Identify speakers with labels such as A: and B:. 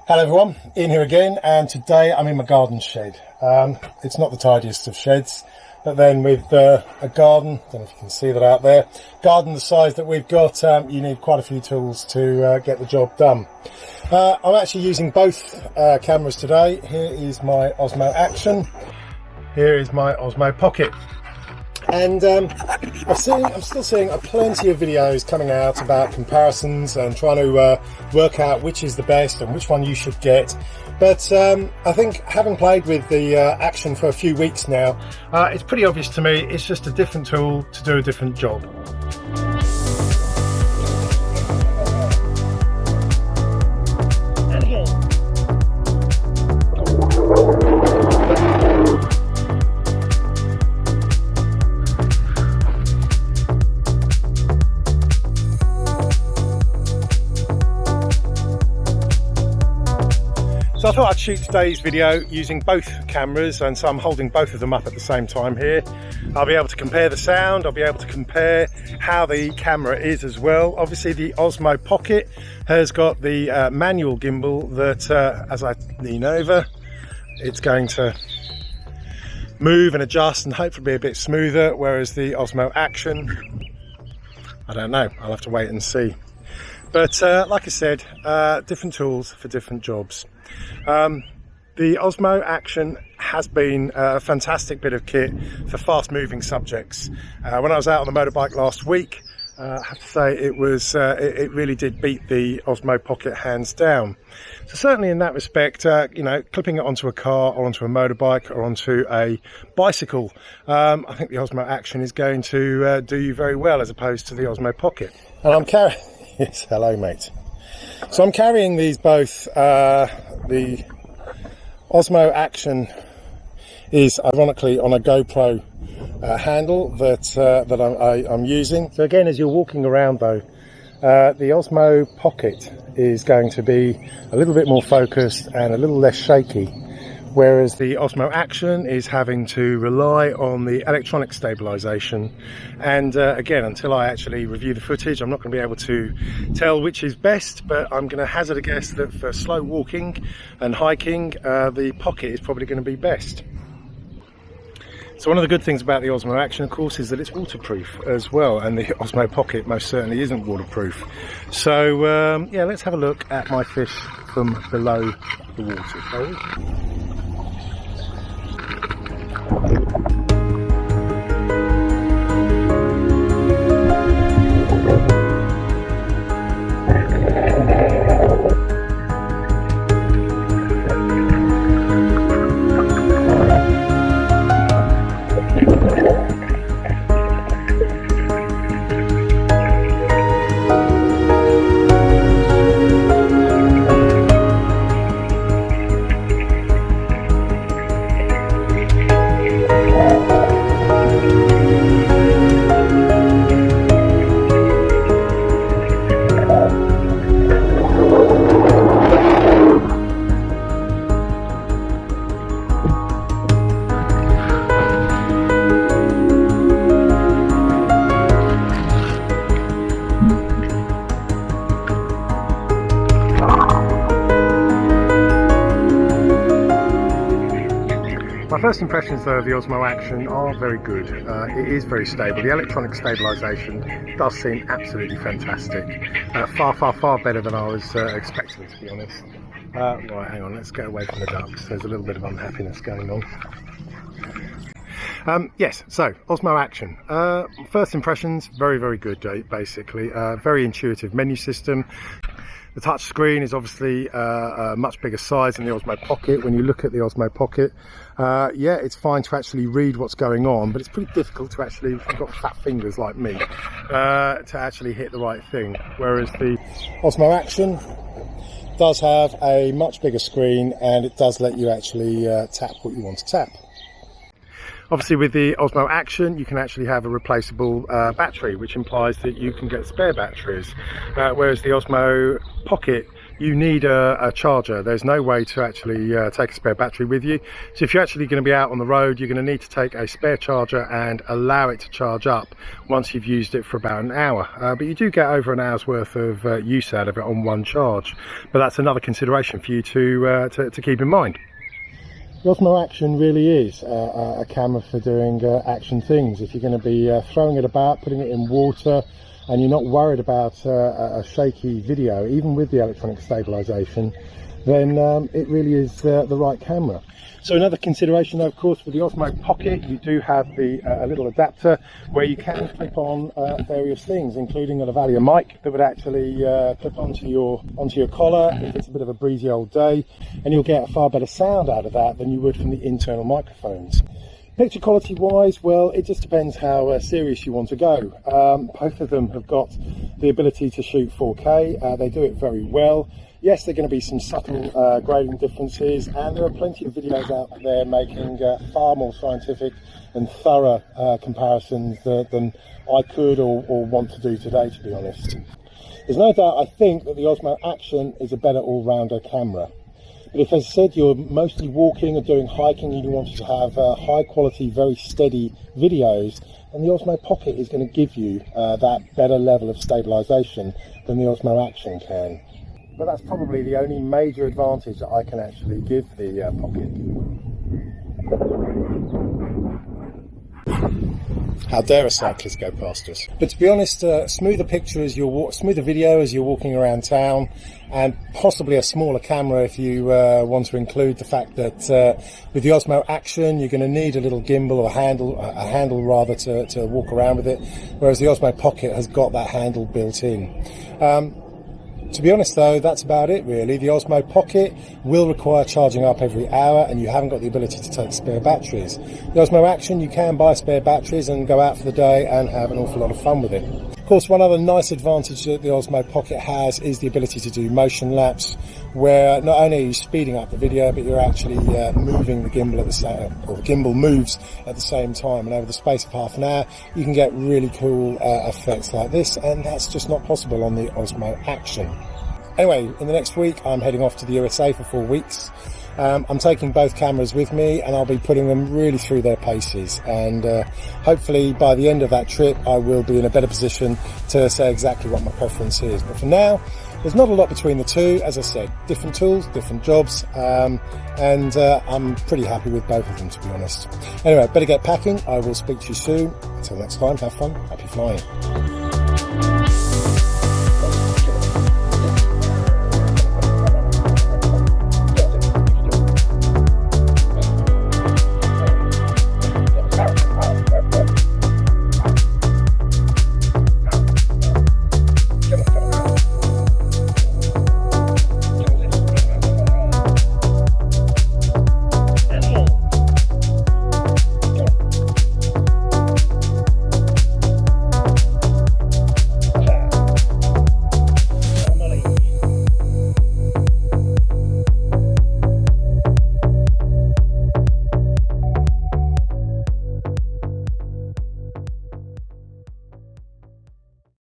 A: Hello everyone, Ian here again, and today I'm in my garden shed. It's not the tidiest of sheds, but then with a garden, don't know if you can see that out there, garden the size that we've got, you need quite a few tools to get the job done. I'm actually using both cameras today. Here is my Osmo Action, here is my Osmo Pocket. And I'm still seeing plenty of videos coming out about comparisons and trying to work out which is the best and which one you should get. But I think having played with the Action for a few weeks now, it's pretty obvious to me it's just a different tool to do a different job. So I thought I'd shoot today's video using both cameras, and so I'm holding both of them up at the same time here. I'll be able to compare the sound, I'll be able to compare how the camera is as well. Obviously the Osmo Pocket has got the manual gimbal that as I lean over, it's going to move and adjust and hopefully be a bit smoother, whereas the Osmo Action, I don't know, I'll have to wait and see. But like I said, different tools for different jobs. The Osmo Action has been a fantastic bit of kit for fast moving subjects. When I was out on the motorbike last week, I have to say it really did beat the Osmo Pocket hands down. So certainly in that respect, you know, clipping it onto a car or onto a motorbike or onto a bicycle, I think the Osmo Action is going to do you very well as opposed to the Osmo Pocket. And I'm carrying, yes, hello mate. So I'm carrying these both. The Osmo Action is ironically on a GoPro handle that I'm using. So again, as you're walking around though, the Osmo Pocket is going to be a little bit more focused and a little less shaky, whereas the Osmo Action is having to rely on the electronic stabilization. And again, until I actually review the footage, I'm not going to be able to tell which is best, but I'm going to hazard a guess that for slow walking and hiking, the Pocket is probably going to be best. So one of the good things about the Osmo Action, of course, is that it's waterproof as well, and the Osmo Pocket most certainly isn't waterproof. So yeah, let's have a look at my fish from below the water, shall we? My first impressions though of the Osmo Action are very good. It is very stable. The electronic stabilisation does seem absolutely fantastic. Far better than I was expecting, to be honest. Right, hang on, let's get away from the ducks. There's a little bit of unhappiness going on. Yes, so Osmo Action. First impressions, very good, basically. Very intuitive menu system. The touch screen is obviously a much bigger size than the Osmo Pocket. When you look at the Osmo Pocket, yeah, it's fine to actually read what's going on, but it's pretty difficult to actually, if you've got fat fingers like me, to actually hit the right thing. Whereas the Osmo Action does have a much bigger screen, and it does let you actually tap what you want to tap. Obviously with the Osmo Action you can actually have a replaceable battery, which implies that you can get spare batteries, whereas the Osmo Pocket you need a charger. There's no way to actually take a spare battery with you. So if you're actually going to be out on the road, you're going to need to take a spare charger and allow it to charge up once you've used it for about an hour. But you do get over an hour's worth of use out of it on one charge. But that's another consideration for you to keep in mind. The Osmo Action really is a camera for doing action things. If you're going to be throwing it about, putting it in water, and you're not worried about a shaky video, even with the electronic stabilization, then it really is the right camera. So another consideration, though, of course, with the Osmo Pocket, you do have the a little adapter where you can clip on various things, including a lavalier mic that would actually clip onto your collar if it's a bit of a breezy old day, and you'll get a far better sound out of that than you would from the internal microphones. Picture quality wise, well, it just depends how serious you want to go. Both of them have got the ability to shoot 4K. They do it very well. Yes, there are going to be some subtle grading differences, and there are plenty of videos out there making far more scientific and thorough comparisons than I could or want to do today, to be honest. There's no doubt I think that the Osmo Action is a better all-rounder camera. But if, as I said, you're mostly walking or doing hiking and you want to have high quality, very steady videos, then the Osmo Pocket is going to give you that better level of stabilisation than the Osmo Action can. But that's probably the only major advantage that I can actually give the Pocket. How dare a cyclist go past us? But to be honest, smoother picture as smoother video as you're walking around town, and possibly a smaller camera if you want to include the fact that with the Osmo Action you're going to need a little gimbal or a handle rather to walk around with it, whereas the Osmo Pocket has got that handle built in. To be honest though, that's about it really. The Osmo Pocket will require charging up every hour, and you haven't got the ability to take spare batteries. The Osmo Action, you can buy spare batteries and go out for the day and have an awful lot of fun with it. Of course, one other nice advantage that the Osmo Pocket has is the ability to do motion lapse, where not only are you speeding up the video, but you're actually moving the gimbal at the same, or the gimbal moves at the same time, and over the space of half an hour you can get really cool effects like this, and that's just not possible on the Osmo Action. Anyway, in the next week I'm heading off to the USA for 4 weeks. I'm taking both cameras with me, and I'll be putting them really through their paces, and hopefully by the end of that trip I will be in a better position to say exactly what my preference is. But for now, there's not a lot between the two. As I said, different tools, different jobs, and I'm pretty happy with both of them, to be honest. Anyway, better get packing. I will speak to you soon. Until next time, have fun, happy flying.